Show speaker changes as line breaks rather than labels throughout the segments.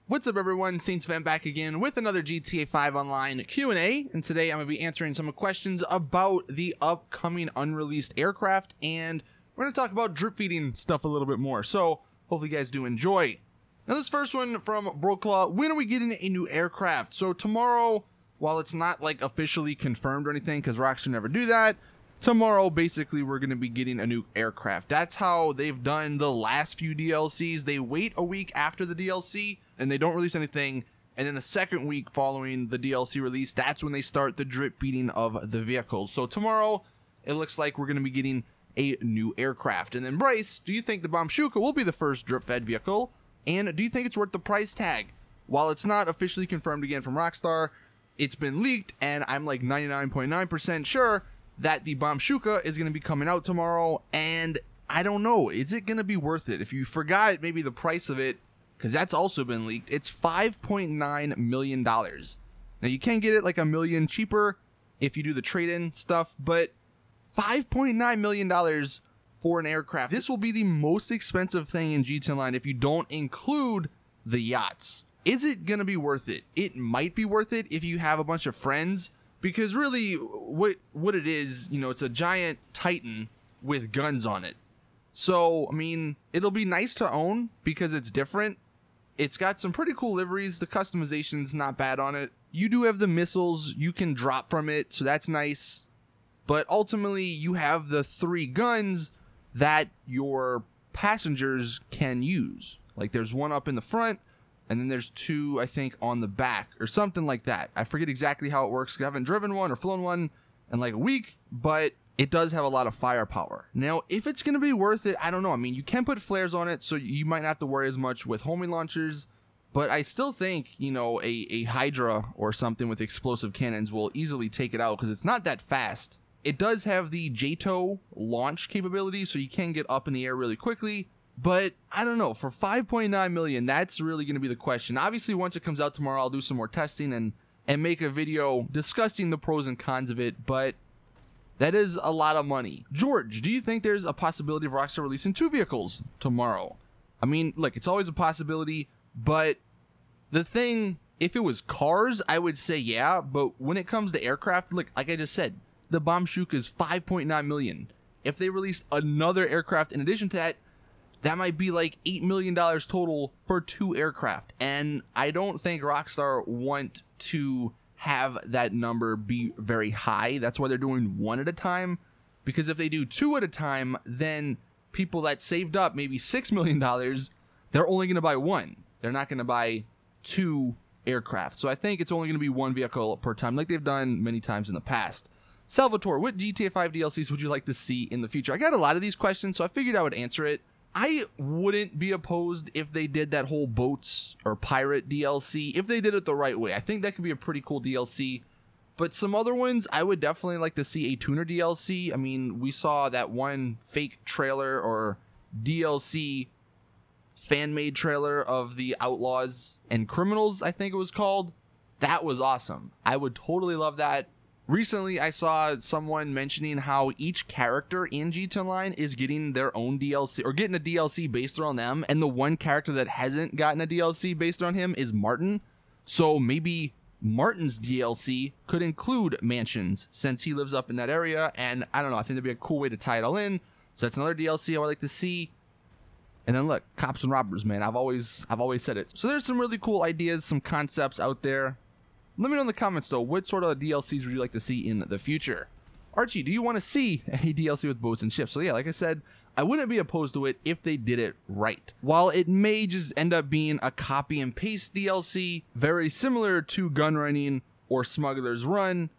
What's up everyone, Saintsfan back again with another GTA 5 Online Q&A, and today I'm going to be answering some questions about the upcoming unreleased aircraft, and we're going to talk about drip feeding stuff a little bit more, so hopefully you guys do enjoy. Now this first one from Broclaw, when are we getting a new aircraft? So tomorrow, while it's not like officially confirmed or anything, because Rockstar never do that, tomorrow basically we're going to be getting a new aircraft. That's how they've done the last few DLCs. They wait a week after the DLC and they don't release anything, and then the second week following the DLC release, that's when they start the drip feeding of the vehicles. So tomorrow it looks like we're going to be getting a new aircraft. And then Bryce, do you think the Bombshuka will be the first drip fed vehicle, and do you think it's worth the price tag? While it's not officially confirmed again from Rockstar, it's been leaked, and I'm like 99.9% sure that the Bombshuka is going to be coming out tomorrow, and I don't know, is it going to be worth it? If you forgot maybe the price of it, because that's also been leaked, it's $5.9 million. Now you can get it like $1 million cheaper if you do the trade-in stuff, but $5.9 million for an aircraft. This will be the most expensive thing in GTA Online if you don't include the yachts. Is it going to be worth it? It might be worth it if you have a bunch of friends, because really what it is, you know, it's a giant Titan with guns on it. So, I mean, it'll be nice to own because it's different. It's got some pretty cool liveries. The customization's not bad on it. You do have the missiles you can drop from it, so that's nice. But ultimately, you have the 3 guns that your passengers can use. Like, there's one up in the front, and then there's 2, I think, on the back, or something like that. I forget exactly how it works. I haven't driven one or flown one in like a week, but it does have a lot of firepower. Now, if it's going to be worth it, I don't know. I mean, you can put flares on it, so you might not have to worry as much with homing launchers, but I still think, you know, a Hydra or something with explosive cannons will easily take it out because it's not that fast. It does have the JTOW launch capability, so you can get up in the air really quickly, but I don't know. For $5.9 million, that's really going to be the question. Obviously, once it comes out tomorrow, I'll do some more testing and make a video discussing the pros and cons of it, but that is a lot of money. George, do you think there's a possibility of Rockstar releasing 2 vehicles tomorrow? I mean, look, it's always a possibility, but the thing, if it was cars, I would say yeah, but when it comes to aircraft, look, like I just said, the Bombshuka is $5.9 million. If they release another aircraft in addition to that, that might be like $8 million total for 2 aircraft, and I don't think Rockstar want to have that number be very high. That's why they're doing 1 at a time, because if they do 2 at a time, then people that saved up maybe $6 million, they're only going to buy 1. They're not going to buy 2 aircraft. So I think it's only going to be 1 vehicle per time, like they've done many times in the past. Salvatore, what GTA 5 DLCs would you like to see in the future? I got a lot of these questions, so I figured I would answer it. I wouldn't be opposed if they did that whole boats or pirate DLC, if they did it the right way. I think that could be a pretty cool DLC. But some other ones, I would definitely like to see a tuner DLC. I mean, we saw that one fake trailer or DLC fan-made trailer of the Outlaws and Criminals, I think it was called. That was awesome. I would totally love that. Recently, I saw someone mentioning how each character in GTA Online is getting their own DLC, or getting a DLC based on them, and the one character that hasn't gotten a DLC based on him is Martin. So maybe Martin's DLC could include mansions, since he lives up in that area, and I don't know, I think that'd be a cool way to tie it all in. So that's another DLC I would like to see. And then look, cops and robbers, man, I've always said it. So there's some really cool ideas, some concepts out there. Let me know in the comments, though, what sort of DLCs would you like to see in the future? Archie, do you want to see a DLC with boats and ships? So yeah, like I said, I wouldn't be opposed to it if they did it right. While it may just end up being a copy and paste DLC, very similar to Gun Running or Smuggler's Run,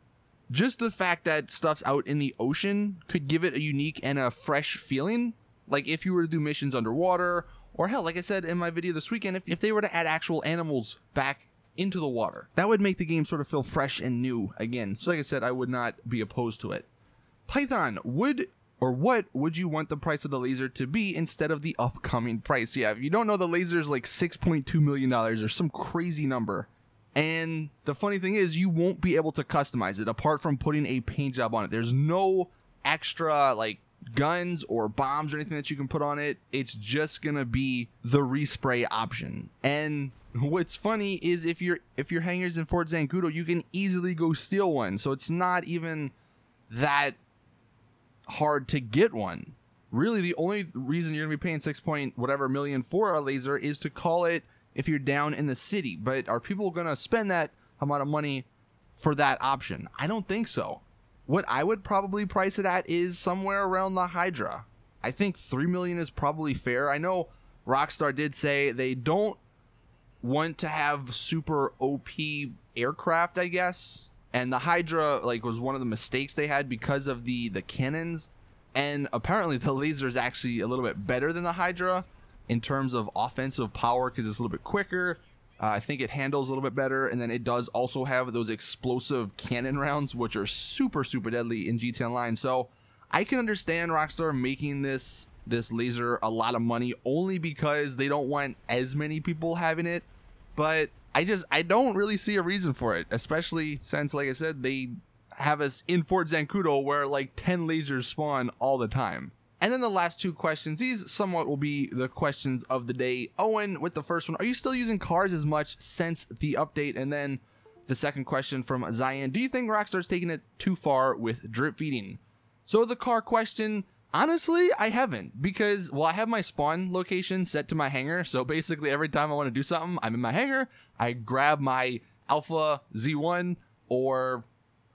just the fact that stuff's out in the ocean could give it a unique and a fresh feeling. Like if you were to do missions underwater, or hell, like I said in my video this weekend, if they were to add actual animals back into the water, that would make the game sort of feel fresh and new again. So like I said, I would not be opposed to it. Python, what would you want the price of the laser to be instead of the upcoming price? Yeah, if you don't know, the laser is like $6.2 million or some crazy number. And the funny thing is, you won't be able to customize it apart from putting a paint job on it. There's no extra like guns or bombs or anything that you can put on it. It's just gonna be the respray option. And what's funny is if your hangar's in Fort Zancudo, you can easily go steal one. So it's not even that hard to get one. Really, the only reason you're gonna be paying 6 point whatever million for a laser is to call it if you're down in the city. But are people gonna spend that amount of money for that option? I don't think so. What I would probably price it at is somewhere around the Hydra. I think 3 million is probably fair. I know Rockstar did say they don't want to have super OP aircraft, I guess. And the Hydra like was one of the mistakes they had because of the cannons. And apparently the laser is actually a little bit better than the Hydra in terms of offensive power because it's a little bit quicker. I think it handles a little bit better, and then it does also have those explosive cannon rounds, which are super, super deadly in GTA Online. So I can understand Rockstar making this laser a lot of money only because they don't want as many people having it. But I don't really see a reason for it, especially since, like I said, they have us in Fort Zancudo where like 10 lasers spawn all the time. And then the last two questions, these somewhat will be the questions of the day. Owen, with the first one, are you still using cars as much since the update? And then the second question from Zion, do you think Rockstar's taking it too far with drip feeding? So the car question, honestly, I haven't, because, well, I have my spawn location set to my hangar. So basically every time I want to do something, I'm in my hangar, I grab my Alpha Z1 or,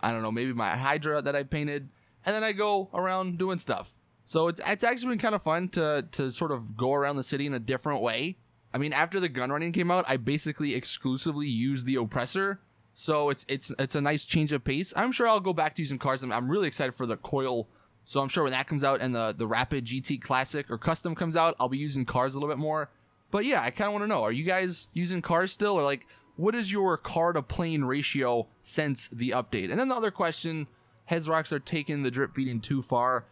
I don't know, maybe my Hydra that I painted, and then I go around doing stuff. So it's actually been kind of fun to sort of go around the city in a different way. I mean, after the gun running came out, I basically exclusively used the Oppressor. So it's a nice change of pace. I'm sure I'll go back to using cars. I'm really excited for the Coil. So I'm sure when that comes out and the Rapid GT Classic or Custom comes out, I'll be using cars a little bit more. But yeah, I kind of want to know, are you guys using cars still? Or like, what is your car to plane ratio since the update? And then the other question, has Rockstar taken the drip feeding too far?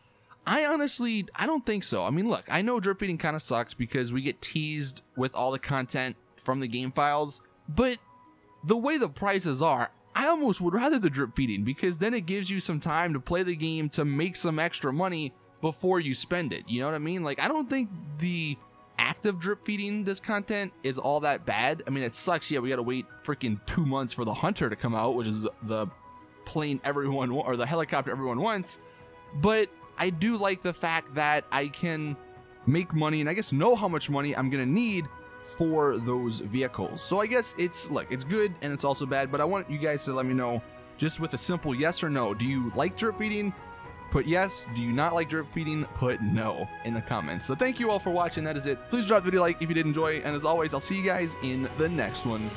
I don't think so. I mean, look, I know drip feeding kind of sucks because we get teased with all the content from the game files, but the way the prices are, I almost would rather the drip feeding because then it gives you some time to play the game to make some extra money before you spend it. You know what I mean? Like, I don't think the active drip feeding this content is all that bad. I mean, it sucks. Yeah, we got to wait freaking 2 months for the Hunter to come out, which is the plane everyone or the helicopter everyone wants. But I do like the fact that I can make money and I guess know how much money I'm going to need for those vehicles. So I guess it's good and it's also bad, but I want you guys to let me know just with a simple yes or no. Do you like drip feeding? Put yes. Do you not like drip feeding? Put no in the comments. So thank you all for watching. That is it. Please drop the video like if you did enjoy. And as always, I'll see you guys in the next one.